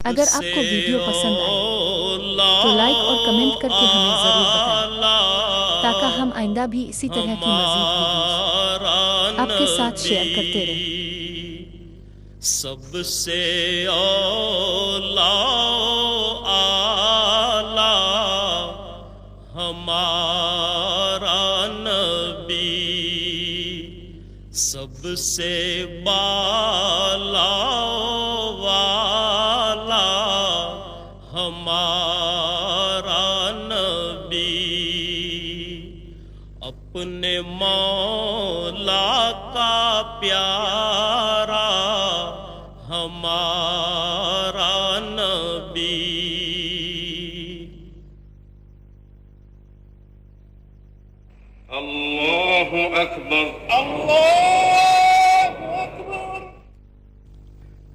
اگر آپ کو ویڈیو پسند آئے تو لائک اور کمنٹ کر کے ہمیں ضرور بتائیں تاکہ ہم آئندہ بھی اسی طرح کی مزید ویڈیوز آپ کے ساتھ شیئر کرتے رہیں۔ سب سے اولا اعلی ہمارا نبی، سب سے بالا والا ہمارا نبی، اپنے مولا کا پیارا ہمارا نبی۔ اللہ اکبر، اللہ اکبر۔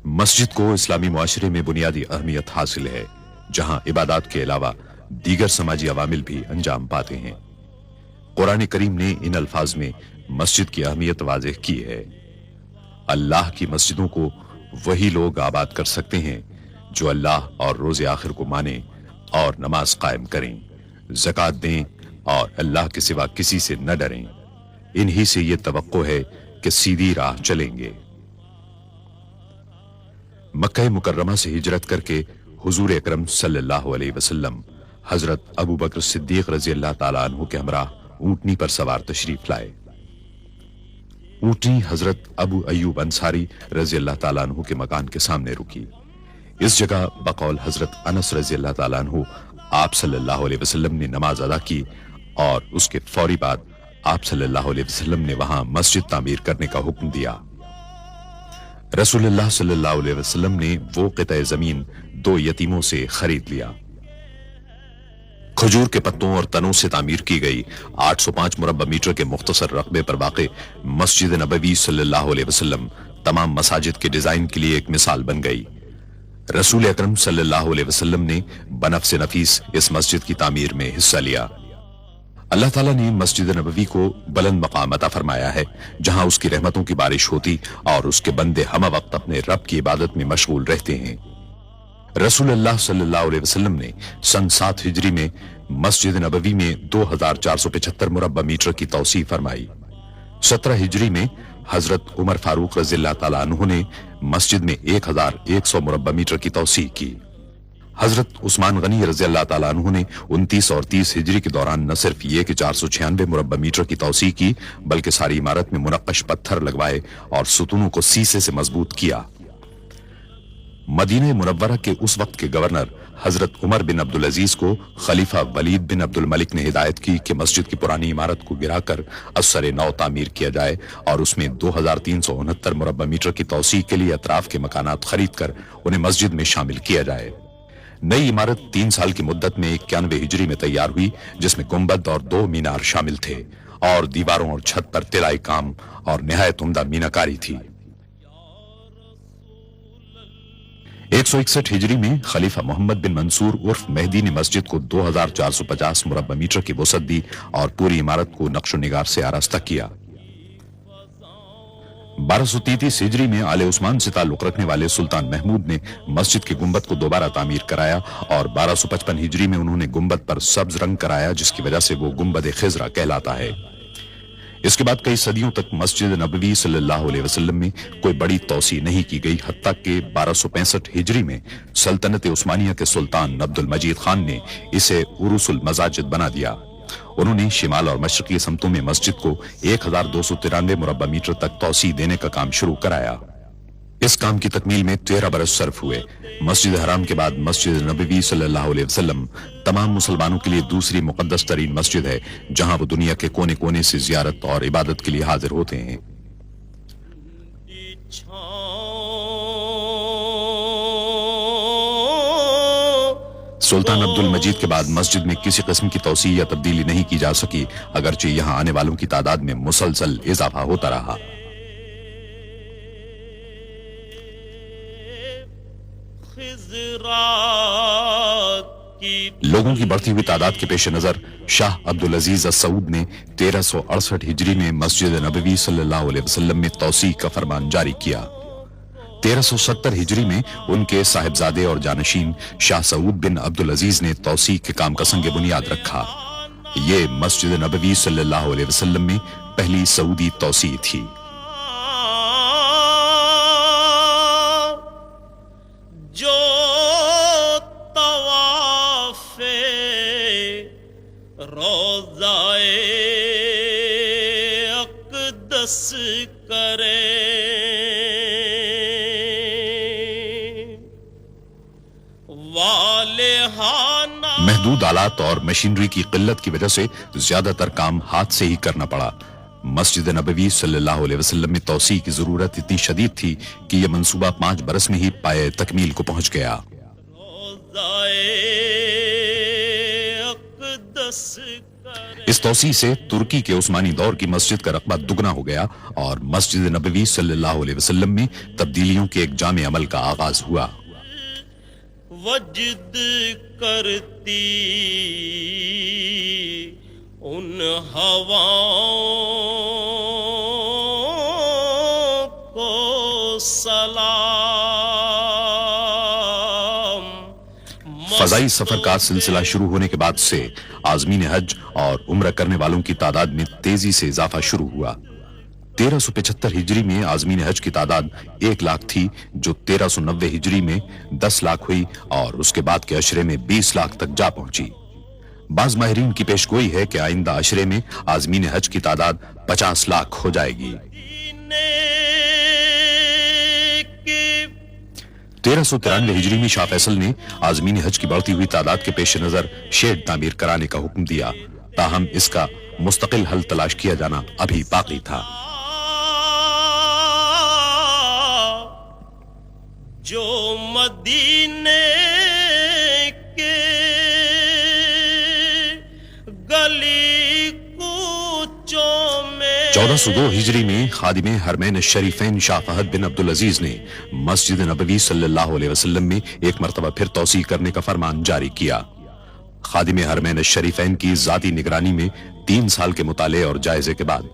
مسجد کو اسلامی معاشرے میں بنیادی اہمیت حاصل ہے، جہاں عبادات کے علاوہ دیگر سماجی عوامل بھی انجام پاتے ہیں۔ قرآن کریم نے ان الفاظ میں مسجد کی اہمیت واضح کی ہے۔ اللہ کی مسجدوں کو وہی لوگ آباد کر سکتے ہیں جو اللہ اور روز آخر کو مانیں اور نماز قائم کریں، زکوٰۃ دیں اور اللہ کے سوا کسی سے نہ ڈریں۔ انہی سے یہ توقع ہے کہ سیدھی راہ چلیں گے۔ مکہ مکرمہ سے ہجرت کر کے حضور اکرم صلی اللہ علیہ وسلم حضرت ابو بکر صدیق رضی اللہ تعالیٰ عنہ کے ہمراہ اونٹنی پر سوار تشریف لائے۔ اونٹنی حضرت ابو ایوب انصاری رضی اللہ تعالیٰ عنہ کے مکان کے سامنے رکی۔ اس جگہ بقول حضرت انس رضی اللہ تعالیٰ عنہ آپ صلی اللہ علیہ وسلم نے نماز ادا کی اور اس کے فوری بعد آپ صلی اللہ علیہ وسلم نے وہاں مسجد تعمیر کرنے کا حکم دیا۔ رسول اللہ صلی اللہ علیہ وسلم نے وہ قطع زمین 2 یتیموں سے خرید لیا۔ کھجور کے پتوں اور تنوں سے تعمیر کی گئی 805 مربع میٹر کے مختصر رقبے پر واقع مسجد نبوی صلی اللہ علیہ وسلم تمام مساجد کے ڈیزائن کے لیے ایک مثال بن گئی۔ رسول اکرم صلی اللہ علیہ وسلم نے بنفس نفیس اس مسجد کی تعمیر میں حصہ لیا۔ اللہ تعالیٰ نے مسجد نبوی کو بلند مقام عطا فرمایا ہے، جہاں اس کی رحمتوں کی بارش ہوتی اور اس کے بندے ہمہ وقت اپنے رب کی عبادت میں مشغول رہتے ہیں۔ رسول اللہ صلی اللہ علیہ وسلم نے سن 7 ہجری میں مسجد نبوی میں 2475 مربع میٹر کی توسیع فرمائی۔ 17 ہجری میں حضرت عمر فاروق رضی اللہ تعالیٰ عنہ نے مسجد میں 1100 مربع میٹر کی توسیع کی۔ حضرت عثمان غنی رضی اللہ تعالیٰ عنہ نے 29 اور 30 ہجری کے دوران نہ صرف یہ کہ 496 مربع میٹر کی توسیع کی، بلکہ ساری عمارت میں منقش پتھر لگوائے اور ستونوں کو سیسے سے مضبوط کیا۔ مدینہ منورہ کے اس وقت کے گورنر حضرت عمر بن عبدالعزیز کو خلیفہ ولید بن عبد الملک نے ہدایت کی کہ مسجد کی پرانی عمارت کو گرا کر ازسر نو تعمیر کیا جائے اور اس میں 2369 مربع میٹر کی توسیع کے لیے اطراف کے مکانات خرید کر انہیں مسجد میں شامل کیا جائے۔ نئی عمارت 3 سال کی مدت میں 91 ہجری میں تیار ہوئی، جس میں گنبد اور 2 مینار شامل تھے اور دیواروں اور چھت پر طلائی کام اور نہایت عمدہ میناکاری تھی۔ 161 ہجری میں خلیفہ محمد بن منصور عرف مہدی نے مسجد کو 2450 مربع میٹر کی وسعت دی اور پوری عمارت کو نقش و نگار سے آراستہ کیا۔ 1233 ہجری میں آل عثمان سے تعلق رکھنے والے سلطان محمود نے مسجد کے گنبد کو دوبارہ تعمیر کرایا اور 1255 ہجری میں انہوں نے گنبد پر سبز رنگ کرایا، جس کی وجہ سے وہ گنبد خضرا کہلاتا ہے۔ اس کے بعد کئی صدیوں تک مسجد نبوی صلی اللہ علیہ وسلم میں کوئی بڑی توسیع نہیں کی گئی، حتیٰ کہ 1265 ہجری میں سلطنت عثمانیہ کے سلطان عبد المجید خان نے اسے عروس المساجد بنا دیا۔ انہوں نے شمال اور مشرقی سمتوں میں مسجد کو 1293 مربع میٹر تک توسیع دینے کا کام شروع کرایا۔ اس کام کی تکمیل میں 13 برس صرف ہوئے۔ مسجد حرام کے بعد مسجد نبوی صلی اللہ علیہ وسلم تمام مسلمانوں کے لیے دوسری مقدس ترین مسجد ہے، جہاں وہ دنیا کے کونے کونے سے زیارت اور عبادت کے لیے حاضر ہوتے ہیں۔ سلطان عبد المجید کے بعد مسجد میں کسی قسم کی توسیع یا تبدیلی نہیں کی جا سکی، اگرچہ یہاں آنے والوں کی تعداد میں مسلسل اضافہ ہوتا رہا۔ لوگوں کی بڑھتی ہوئی تعداد کے پیش نظر شاہ عبدالعزیز السعود نے 1368 ہجری میں مسجد نبوی صلی اللہ علیہ وسلم میں توسیع کا فرمان جاری کیا۔ 1370 हिजरी में उनके साहिबजादे और जानशीन शाह सऊद बिन अब्दुल अजीज ने तौसीक के काम का संग बुनियाद रखा। ये मस्जिद नबवी सल्लल्लाहु अलैहि वसल्लम में पहली सऊदी तौसी थी। जो तवाफे रोज़ाए अक़दस करे, महदूद आलात और मशीनरी की किल्लत की वजह से ज्यादातर काम हाथ से ही करना पड़ा। मस्जिद नबवी सल्लल्लाहु अलैहि वसल्लम में तौसी की जरूरत इतनी शदीद थी कि यह मंसूबा 5 बरस में ही पाए तकमील को पहुंच गया। इस तौसी से तुर्की के उस्मानी दौर की मस्जिद का रकबा दुगना हो गया और मस्जिद नबवी सल्लल्लाहु अलैहि वसल्लम में तब्दीलियों के एक जामे अमल का आगाज हुआ। वजद करती उन हवाओं को सलाम। फजाई सफर का सिलसिला शुरू होने के बाद से आज़मीन हज और उम्र करने वालों की तादाद में तेजी से इजाफा शुरू हुआ। 1375 हिजरी में आज़मीन हज की तादाद 1 लाख थी, जो 1390 हिजरी में 10 लाख हुई और उसके बाद के अशरे में 20 लाख तक जा पहुंची। बाज माहिरीन की पेशगोई है कि आइंदा अशरे में आज़मीन हज की तादाद 50 लाख हो जाएगी। 1393 हिजरी में शाह फैसल ने आज़मीन हज की बढ़ती हुई तादाद के पेश नजर शेड तामीर कराने का हुक्म दिया, ताहम इसका मुस्तकिल हल तलाश किया जाना अभी बाकी था। जो मदीने के गली कूचों में 1402 हिजरी में खादिमे हरमैन शरीफैन शाह फहद बिन अब्दुल अजीज ने मस्जिद नबवी सल्लल्लाहु अलैहि वसल्लम में एक मरतबा फिर तौसी करने का फरमान जारी किया। खादिमे हरमैन शरीफैन की जाती निगरानी में 3 साल के मुताले और जायजे के बाद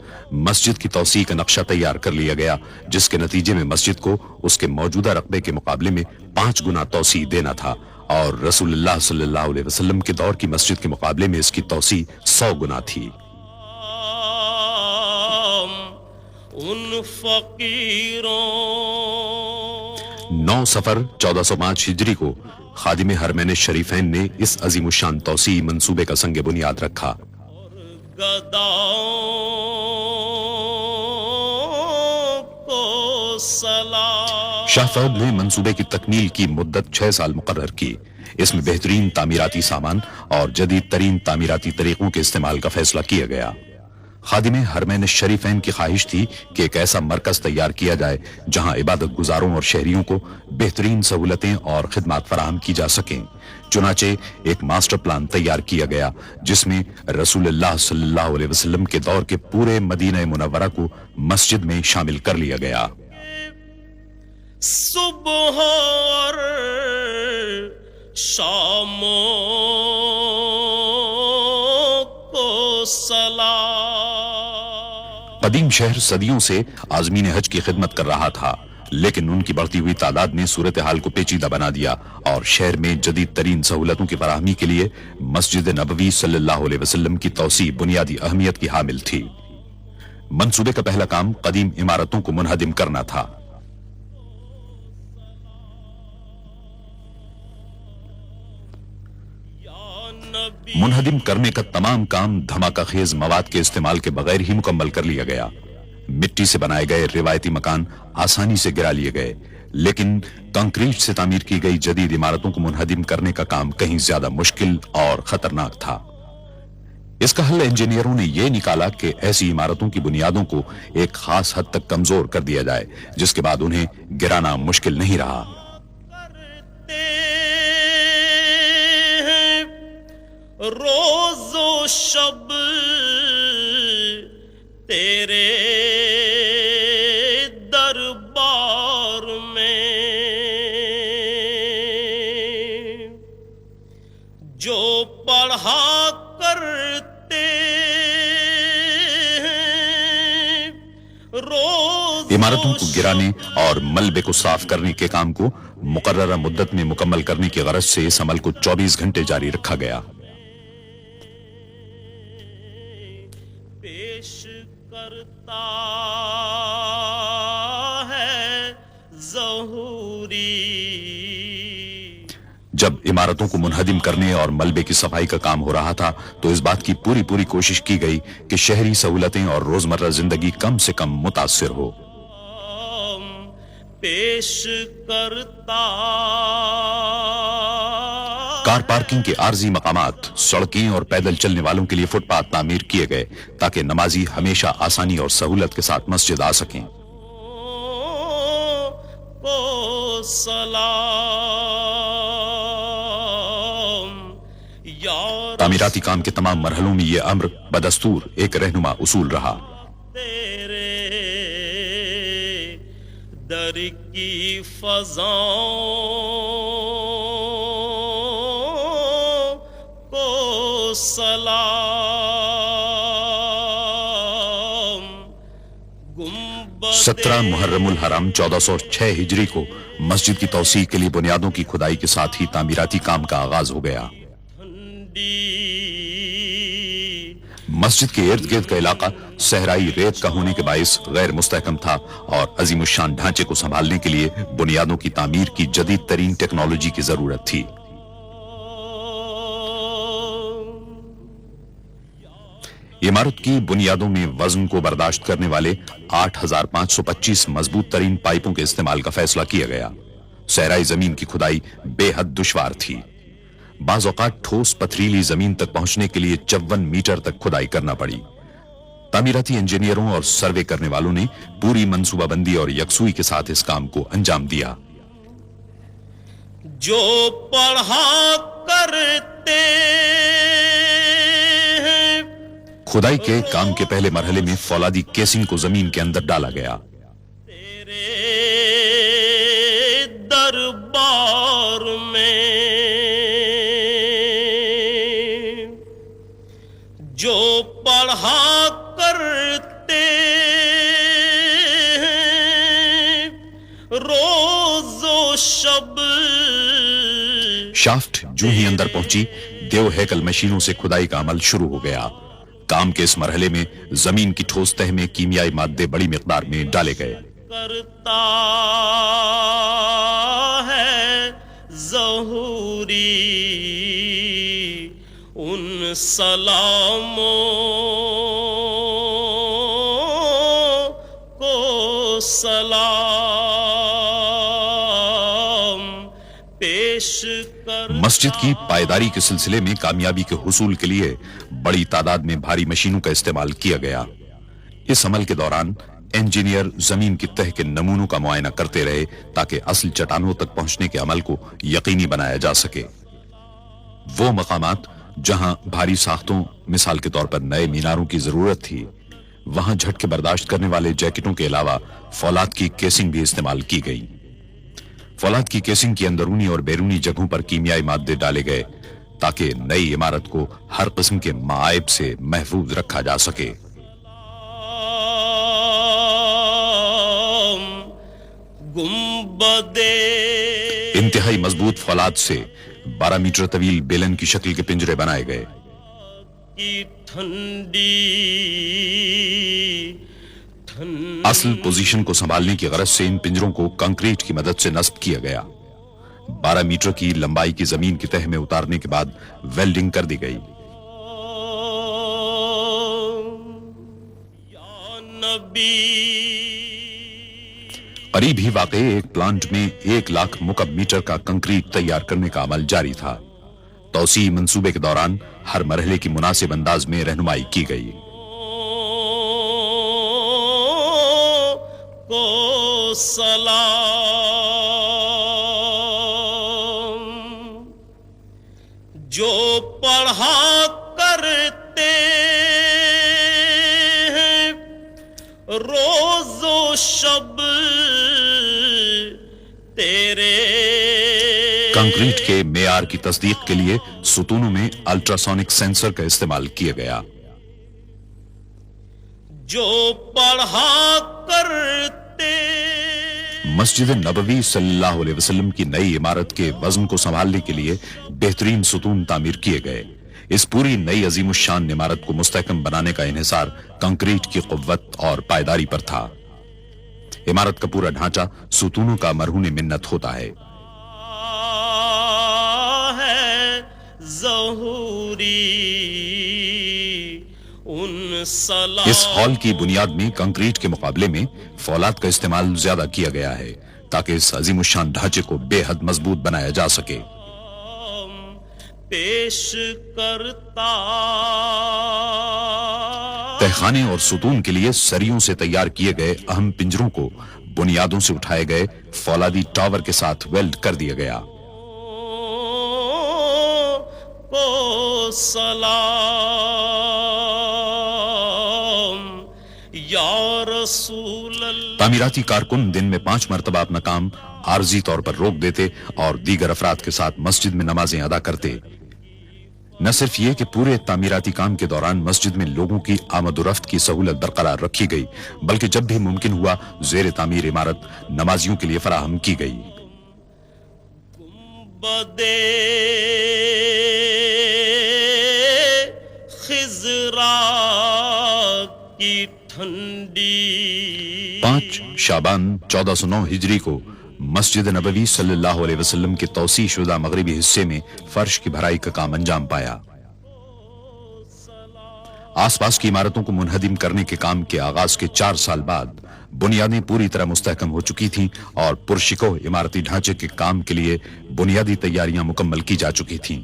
मस्जिद की तौसी का नक्शा तैयार कर लिया गया, जिसके नतीजे में मस्जिद को उसके मौजूदा रकबे के मुकाबले में 5 गुना तौसी देना था और रसूलुल्लाह सल्लल्लाहु अलैहि वसल्लम के दौर की मस्जिद के मुकाबले में इसकी तौसी 100 गुना थी। उन फकीरों 9 सफर 1405 हिजरी को खादिमे हरमैन शरीफैन ने इस अजीमुशान तौसी मंसूबे का संग बुनियाद रखा। गदाओं को सलाम। शाह फहद ने मंसूबे की तकमील की मुद्दत 6 साल मुकर्रर की। इसमें बेहतरीन तामीराती सामान और जदीद तरीन तामीराती तरीकों के इस्तेमाल का फैसला किया गया। खादिमे हरमैन शरीफैन की ख्वाहिश थी कि एक ऐसा मरकज तैयार किया जाए जहां इबादत गुजारों और शहरियों को बेहतरीन सहूलतें और खिदमत फराहम की जा सकें। चुनाचे एक मास्टर प्लान तैयार किया गया, जिसमें रसूलुल्लाह सल्लल्लाहु अलैहि वसल्लम के दौर के पूरे मदीना मुनव्वरा को मस्जिद में शामिल कर लिया गया। सुबह और शामों को सलाम। कदीम शहर सदियों से आज़मीन हज की खिदमत कर रहा था, लेकिन उनकी बढ़ती हुई तादाद ने सूरत हाल को पेचीदा बना दिया और शहर में जदीद तरीन सहूलतों की फराहमी के लिए मस्जिद नबवी सल्लल्लाहु अलैहि वसल्लम की तौसी बुनियादी अहमियत की हामिल थी। मंसूबे का पहला काम कदीम इमारतों को मुनहदिम करना था। मुनहदिम करने का तमाम काम धमाका खेज मवाद के इस्तेमाल के बगैर ही मुकम्मल कर लिया गया। मिट्टी से बनाए गए रिवायती मकान आसानी से गिरा लिए गए, लेकिन कंक्रीट से तामीर की गई जदीद इमारतों को मुनहदिम करने का काम कहीं ज्यादा मुश्किल और खतरनाक था। इसका हल इंजीनियरों ने यह निकाला कि ऐसी इमारतों की बुनियादों को एक खास हद तक कमजोर कर दिया जाए, जिसके बाद उन्हें गिराना मुश्किल नहीं रहा। रोज़ो शब तेरे दरबार में जो पढ़ा करते रोज़ इमारतों को गिराने और मलबे को साफ करने के काम को मुकर्ररा मुद्दत में मुकम्मल करने की गरज से इस अमल को 24 घंटे जारी रखा गया। पेश करता है ज़हूरी। जब इमारतों को मुनहदिम करने और मलबे की सफाई का काम हो रहा था तो इस बात की पूरी कोशिश की गई कि शहरी सहूलतें और रोजमर्रा जिंदगी कम से कम मुतासिर हो। पेश करता कार पार्किंग के आर्जी मकामात, सड़कें और पैदल चलने वालों के लिए फुटपाथ तामीर किए गए ताकि नमाजी हमेशा आसानी और सहूलत के साथ मस्जिद आ सकें। को सलाम यार, तामीराती काम के तमाम मरहलों में यह अम्र बदस्तूर एक रहनुमा उसूल रहा। तेरे दर की फज़ाओं को सलाम। 17 मुहर्रमुल हराम 1406 हिजरी को मस्जिद की तौसीक के लिए बुनियादों की खुदाई के साथ ही तामीराती काम का आगाज हो गया। मस्जिद के इर्द गिर्द का इलाका सहराई रेत का होने के बाइस गैर मुस्तहकम था और अजीमुशान ढांचे को संभालने के लिए बुनियादों की तामीर की जदीद तरीन टेक्नोलॉजी की जरूरत थी। इमारत की बुनियादों में वजन को बर्दाश्त करने वाले 8525 मजबूत तरीन पाइपों के इस्तेमाल का फैसला किया गया। सहराई जमीन की खुदाई बेहद दुश्वार थी। बाज़ औक़ात ठोस पथरीली जमीन तक पहुंचने के लिए 54 मीटर तक खुदाई करना पड़ी। तामीराती इंजीनियरों और सर्वे करने वालों ने पूरी मंसूबाबंदी और यकसुई के साथ इस काम को अंजाम दिया। जो पढ़ा करते हैं, खुदाई के काम के पहले मरहले में फौलादी केसिंग को जमीन के अंदर डाला गया। तेरे दरबार में जो पढ़ा करते हैं रोज़ो शब। शाफ्ट जो ही अंदर पहुंची, देव हैकल मशीनों से खुदाई का अमल शुरू हो गया। काम के इस मरहले में जमीन की ठोस तह में कीमियाई मादे बड़ी मिकदार में डाले गए। करता है ज़हूरी उन सलामों को सलाम पेश कर। मस्जिद की पायदारी के सिलसिले में कामयाबी के हुसूल के लिए बड़ी तादाद में भारी मशीनों का इस्तेमाल किया गया। इस अमल के दौरान इंजीनियर जमीन की तह के नमूनों का मुआयना करते रहे ताकि असल चट्टानों तक पहुंचने के अमल को यकीनी बनाया जा सके। वो मकामात जहां भारी साख्तों, मिसाल के तौर पर नए मीनारों की जरूरत थी, वहां झटके बर्दाश्त करने वाले जैकेटों के अलावा फौलाद की केसिंग भी इस्तेमाल की गई। फौलाद की केसिंग की अंदरूनी और बैरूनी जगहों पर कीमियाई मादे डाले गए ताकि नई इमारत को हर किस्म के मायब से महफूज रखा जा सके। इंतहाई मजबूत फौलाद से 12 मीटर तवील बेलन की शक्ल के पिंजरे बनाए गए। असल पोजीशन को संभालने की गरज से इन पिंजरों को कंक्रीट की मदद से नस्ब किया गया। 12 मीटर की लंबाई की जमीन की तह में उतारने के बाद वेल्डिंग कर दी गई। करीब ही वाक़े एक प्लांट में 1 लाख मुकब मीटर का कंक्रीट तैयार करने का अमल जारी था। तौसी मंसूबे के दौरान हर मरहले की मुनासिब अंदाज में रहनुमाई की गई। को सलाम जो पढ़ा करते हैं रोज़ो शब तेरे। कंक्रीट के मेयार की तस्दीक के लिए सुतूनों में अल्ट्रासोनिक सेंसर का इस्तेमाल किया गया। जो पढ़ा करते مسجد نبوی صلی اللہ علیہ وسلم کی نئی عمارت کے وزن کو سنبھالنے کے لیے بہترین ستون تعمیر کیے گئے. اس پوری نئی عظیم الشان عمارت کو مستحکم بنانے کا انحصار کنکریٹ کی قوت اور پائیداری پر تھا. عمارت کا پورا ڈھانچہ ستونوں کا مرہون منت ہوتا ہے. اس ہال کی بنیاد میں کنکریٹ کے مقابلے میں فولاد کا استعمال زیادہ کیا گیا ہے تاکہ اس عظیم الشان ڈھانچے کو بے حد مضبوط بنایا جا سکے. پیش کرتا تہخانے اور ستون کے لیے سریوں سے تیار کیے گئے اہم پنجروں کو بنیادوں سے اٹھائے گئے فولادی ٹاور کے ساتھ ویلڈ کر دیا گیا. کو سلام یا رسول اللہ. تعمیراتی کارکن دن میں 5 مرتبہ اپنا کام عارضی طور پر روک دیتے اور دیگر افراد کے ساتھ مسجد میں نمازیں ادا کرتے. نہ صرف یہ کہ پورے تعمیراتی کام کے دوران مسجد میں لوگوں کی آمد و رفت کی سہولت برقرار رکھی گئی بلکہ جب بھی ممکن ہوا زیر تعمیر عمارت نمازیوں کے لیے فراہم کی گئی. بدے خضرا کی ٹھنڈی 5 شعبان 1409 ہجری کو مسجد نبوی صلی اللہ علیہ وسلم کے توسیع شدہ مغربی حصے میں فرش کی بھرائی کا کام انجام پایا. آس پاس کی عمارتوں کو منہدم کرنے کے کام کے آغاز کے 4 سال بعد بنیادیں پوری طرح مستحکم ہو چکی تھیں اور پرشکو عمارتی ڈھانچے کے کام کے لیے بنیادی تیاریاں مکمل کی جا چکی تھیں.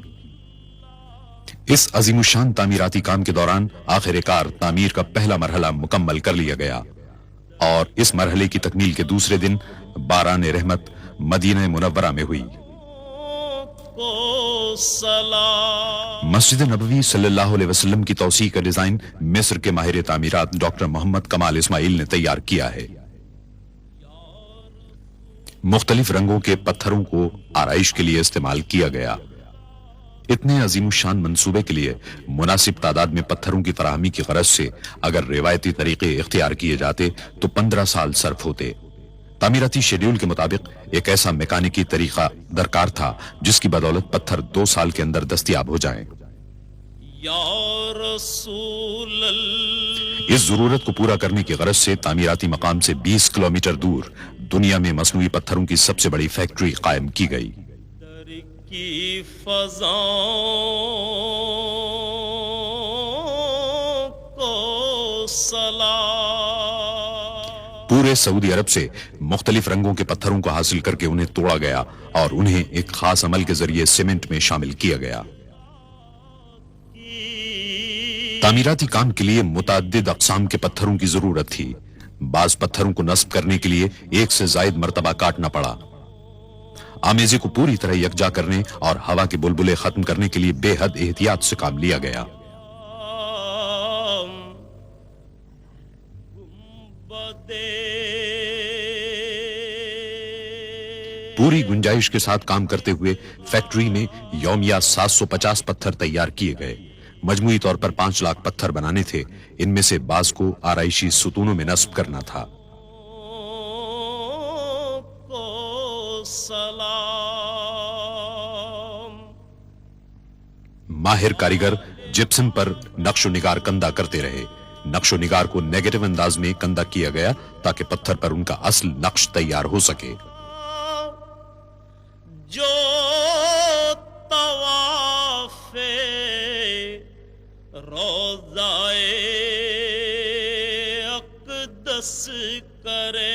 اس عظیم الشان تعمیراتی کام کے دوران آخر کار تعمیر کا پہلا مرحلہ مکمل کر لیا گیا اور اس مرحلے کی تکمیل کے دوسرے دن باران رحمت مدینہ منورہ میں ہوئی. مسجد نبوی صلی اللہ علیہ وسلم کی توسیع کا ڈیزائن مصر کے ماہر تعمیرات ڈاکٹر محمد کمال اسماعیل نے تیار کیا ہے. مختلف رنگوں کے پتھروں کو آرائش کے لیے استعمال کیا گیا. اتنے عظیم الشان منصوبے کے لیے مناسب تعداد میں پتھروں کی فراہمی کی غرض سے اگر روایتی طریقے اختیار کیے جاتے تو 15 سال صرف ہوتے. تعمیراتی شیڈیول کے مطابق ایک ایسا میکانیکی طریقہ درکار تھا جس کی بدولت پتھر 2 سال کے اندر دستیاب ہو جائیں. یا رسول اللہ. اس ضرورت کو پورا کرنے کی غرض سے تعمیراتی مقام سے 20 کلومیٹر دور دنیا میں مصنوعی پتھروں کی سب سے بڑی فیکٹری قائم کی گئی. کی فضاؤں کو سلام. پورے سعودی عرب سے مختلف رنگوں کے پتھروں کو حاصل کر کے انہیں توڑا گیا اور انہیں ایک خاص عمل کے ذریعے سیمنٹ میں شامل کیا گیا. تعمیراتی کام کے لیے متعدد اقسام کے پتھروں کی ضرورت تھی. بعض پتھروں کو نصب کرنے کے لیے 1 سے زائد مرتبہ کاٹنا پڑا. آمیزے کو پوری طرح یکجا کرنے اور ہوا کے بلبلے ختم کرنے کے لیے بے حد احتیاط سے کام لیا گیا. پوری گنجائش کے ساتھ کام کرتے ہوئے فیکٹری میں یومیہ 750 پتھر تیار کیے گئے. مجموعی طور پر 5 لاکھ پتھر بنانے تھے. ان میں سے بعض کو آرائشی ستونوں میں نصب کرنا تھا. ماہر کاریگر جپسم پر نقش و نگار کندہ کرتے رہے. نقش و نگار کو نیگیٹو انداز میں کندہ کیا گیا تاکہ پتھر پر ان کا اصل نقش تیار ہو سکے. جو طواف روضائے اقدس کرے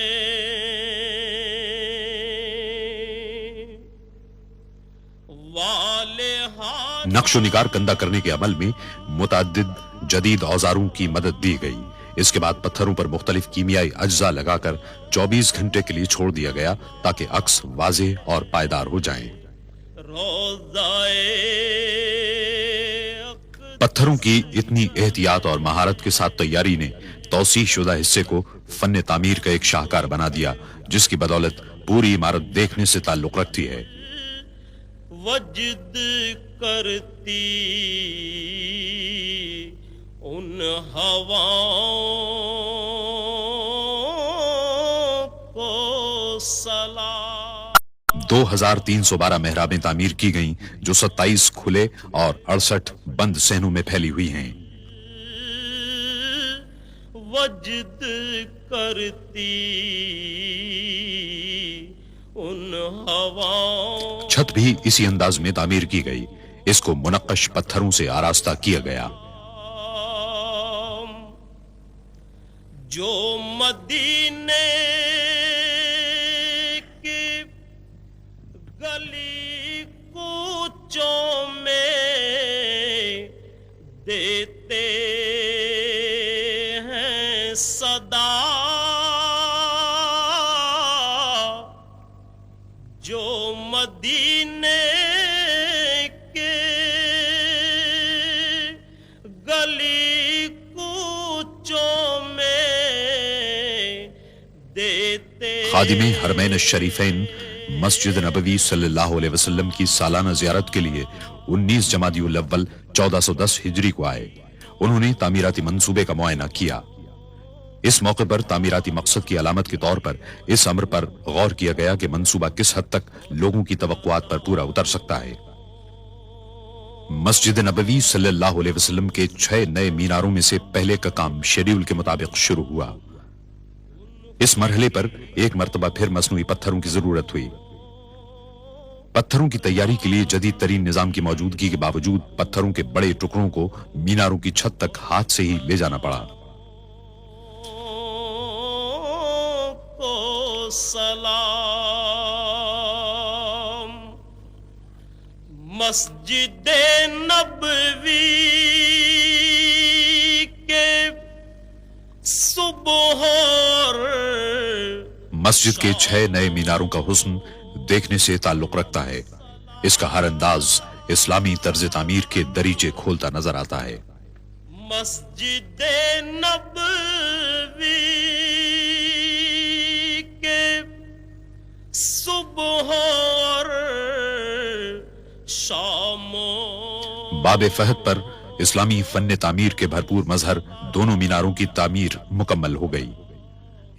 نقش و نگار کندہ کرنے کے عمل میں متعدد جدید اوزاروں کی مدد دی گئی. اس کے بعد پتھروں پر مختلف کیمیائی اجزاء لگا کر 24 گھنٹے کے لیے چھوڑ دیا گیا تاکہ عکس واضح اور پائیدار ہو جائیں. پتھروں کی اتنی احتیاط اور مہارت کے ساتھ تیاری نے توسیع شدہ حصے کو فن تعمیر کا ایک شاہکار بنا دیا جس کی بدولت پوری عمارت دیکھنے سے تعلق رکھتی ہے. وجد کرتی ان ہواؤں सलाम 2312 मेहराबें तामीर की गईं जो 27 खुले और 68 बंद सहनों में फैली हुई हैं। वजद करती उन हवाओं छत भी इसी अंदाज में तामीर की गई। इसको मुनक्कश पत्थरों से आरास्ता किया गया। जो मदीने की गली कूचों में देते हैं सदा, जो मदीने के गली कूचों में देते खादिमे हरमैन शरीफैन मस्जिद नबवी सल्लल्लाहु अलैहि वसल्लम की सालाना ज़ियारत के लिए 19 जमादिउल अव्वल 1410 हिजरी को आए। उन्होंने तामीराती मंसूबे का मुआयना किया। इस मौके पर तामीराती मकसद की अलामत के तौर पर इस अम्र पर गौर किया गया कि मंसूबा किस हद तक लोगों की तवक्कुआत पर पूरा उतर सकता है। मस्जिद नबवी सल्लल्लाहु अलैहि वसल्लम के 6 नए मीनारों में से पहले का काम शेड्यूल के मुताबिक शुरू हुआ। इस मरहले पर एक मर्तबा फिर मसनूई पत्थरों की जरूरत हुई। पत्थरों की तैयारी के लिए जदीद तरीन निजाम की मौजूदगी के बावजूद पत्थरों के बड़े टुकड़ों को मीनारों की छत तक हाथ से ही ले जाना पड़ा। को सलाम मस्जिद नबवी के सुबह मस्जिद के 6 नए मीनारों का हुस्न देखने से ताल्लुक रखता है। इसका हर अंदाज इस्लामी तर्ज तामीर के दरीचे खोलता नजर आता है। मस्जिद नबवी के सुबह और शामों बाब फहद पर इस्लामी फन तामीर के भरपूर मजहर दोनों मीनारों की तामीर मुकम्मल हो गई।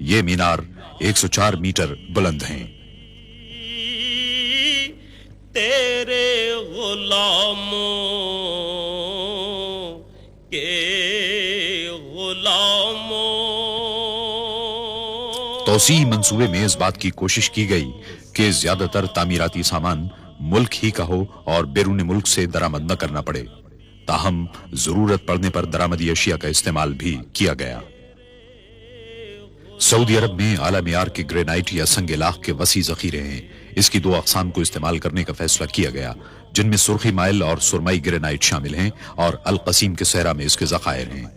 ये मीनार 104 मीटर बुलंद हैं। तेरे गुलामों के गुलामों तौसी मंसूबे में इस बात की कोशिश की गई कि ज्यादातर तामीराती सामान मुल्क ही का हो और बैरून मुल्क से दरामद न करना पड़े। ताहम जरूरत पड़ने पर दरामदी अशिया का इस्तेमाल भी किया गया। सऊदी अरब में आला मियार के ग्रेनाइट या संग लाख के वसी जखीरे हैं। इसकी 2 अक़साम को इस्तेमाल करने का फैसला किया गया, जिनमें सुर्खी माइल और सुरमई ग्रेनाइट शामिल हैं और अल कसीम के सहरा में इसके ज़खायर हैं।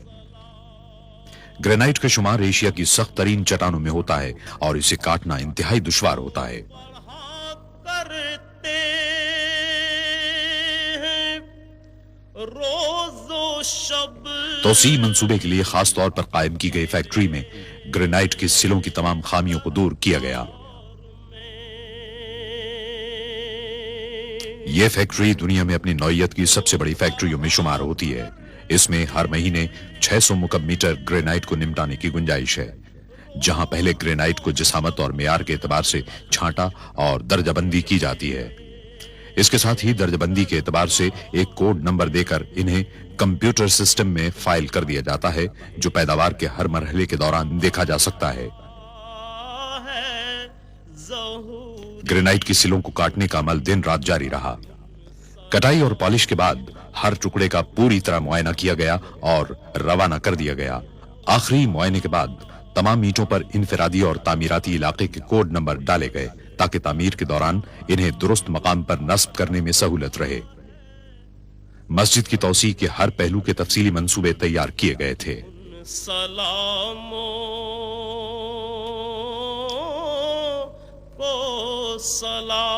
ग्रेनाइट का शुमार एशिया की सख्त तरीन चट्टानों में होता है और इसे काटना इंतहाई दुश्वार होता है। करते हैं रोज़ो शब तौसी मंसूबे के लिए खास तौर पर कायम की गई फैक्ट्री में ग्रेनाइट के सिलों की तमाम खामियों को दूर किया गया। यह फैक्ट्री दुनिया में अपनी नौइयत की सबसे बड़ी फैक्ट्रियों में शुमार होती है। इसमें हर महीने 600 मुकब मीटर ग्रेनाइट को निमटाने की गुंजाइश है। जहां पहले ग्रेनाइट को जिसामत और मेयार के एतबार से छांटा और दर्जाबंदी की जाती है। इसके साथ ही दर्जाबंदी के एतबार से एक कोड नंबर देकर इन्हें कंप्यूटर सिस्टम में फाइल कर दिया जाता है, जो पैदावार के हर मरहले के दौरान देखा जा सकता है। ग्रेनाइट की सिलों को काटने का अमल दिन रात जारी रहा। कटाई और पॉलिश के बाद हर टुकड़े का पूरी तरह मुआयना किया गया और रवाना कर दिया गया। आखिरी मुआयने के बाद तमाम ईंटों पर इनफरादी और तामीराती इलाके के कोड नंबर डाले गए ताकि तामीर के दौरान इन्हें दुरुस्त मकाम पर नस्ब करने में सहूलत रहे। मस्जिद की तौसी के हर पहलू के तफसीली मंसूबे तैयार किए गए थे। सलामों को सलाम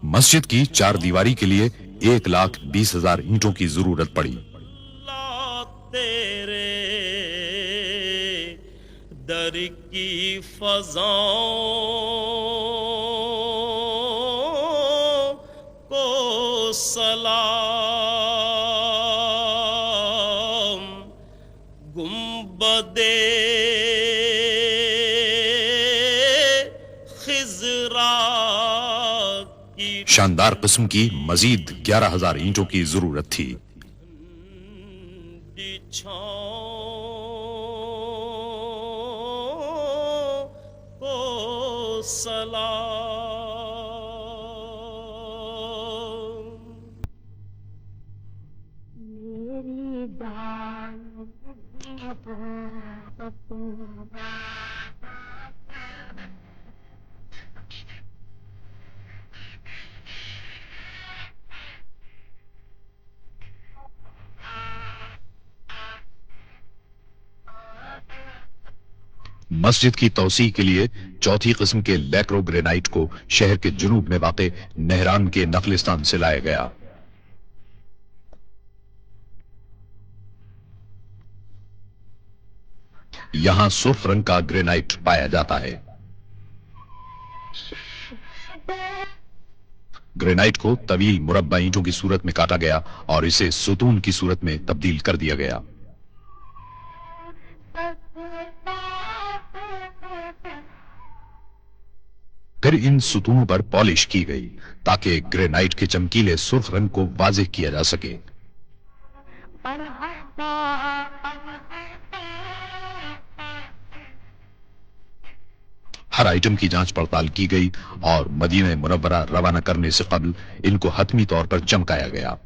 मस्जिद की 4 दीवारी के लिए 1,20,000 ईंटों की जरूरत पड़ी। तेरे दर की फज़ाओं को सलाम गुंबदे की शानदार किस्म की मजीद 11,000 ईंटों की जरूरत थी। छाओं को सलाम। मस्जिद की तौसी के लिए चौथी किस्म के लैक्रो ग्रेनाइट को शहर के जुनूब में वाक़े नहरान के नखलिस्तान से लाया गया। यहां सुर्ख रंग का ग्रेनाइट पाया जाता है। ग्रेनाइट को तवील मुरब्बा ईंटों की सूरत में काटा गया और इसे सुतून की सूरत में तब्दील कर दिया गया। फिर इन सुतूनों पर पॉलिश की गई ताकि ग्रेनाइट के चमकीले सुर्ख रंग को वाज़ेह किया जा सके। हर आइटम की जांच पड़ताल की गई और मदीना मुनव्वरा रवाना करने से कबल इनको हतमी तौर पर चमकाया गया।